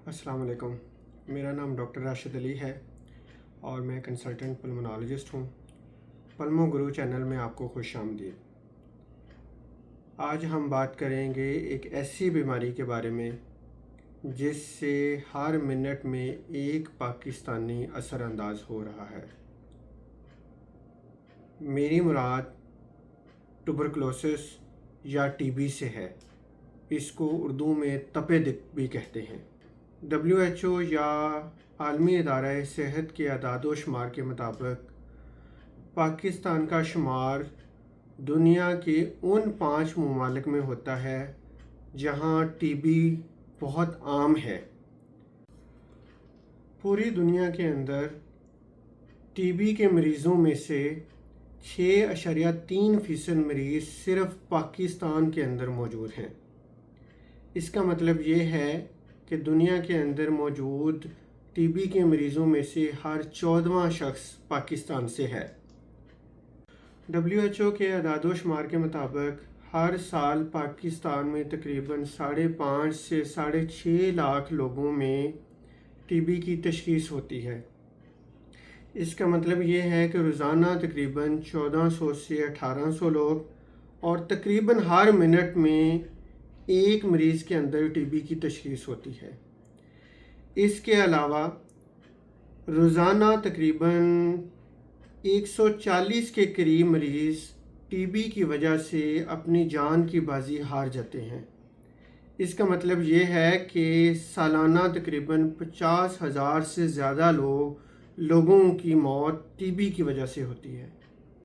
अस्सलाम वालेकुम। मेरा नाम डॉक्टर राशिद अली है और मैं कंसल्टेंट पल्मोनोलॉजिस्ट हूँ। पल्मो गुरु चैनल में आपको खुश आमदीद। आज हम बात करेंगे एक ऐसी बीमारी के बारे में जिससे हर मिनट में एक पाकिस्तानी असरअंदाज हो रहा है। मेरी मुराद ट्यूबरकुलोसिस या टीबी से है। इसको उर्दू में तपे दिक भी कहते हैं। WHO या आलमी इदारा सेहत के अदाद व शुमार के मुताबिक पाकिस्तान का शुमार दुनिया के उन 5 ममालिक में होता है जहां टीबी बहुत आम है। पूरी दुनिया के अंदर टीबी के मरीज़ों में से 6.3% मरीज़ सिर्फ पाकिस्तान के अंदर मौजूद हैं। इसका मतलब ये है कि दुनिया के अंदर मौजूद टीबी के मरीज़ों में से हर 14वां शख्स पाकिस्तान से है। WHO के अदाद व शुमार के मुताबिक हर साल पाकिस्तान में तकरीबन 5.5 से 6.5 लाख लोगों में टीबी की तशख़ीस होती है। इसका मतलब ये है कि रोज़ाना तकरीबन 1400 से 1800 लोग और तकरीबन हर मिनट में एक मरीज़ के अंदर टीबी की तशख़ीस होती है। इसके अलावा रोज़ाना तकरीबन 140 के करीब मरीज़ टीबी की वजह से अपनी जान की बाजी हार जाते हैं। इसका मतलब ये है कि सालाना तकरीबन 50,000 से ज़्यादा लोगों की मौत टीबी की वजह से होती है।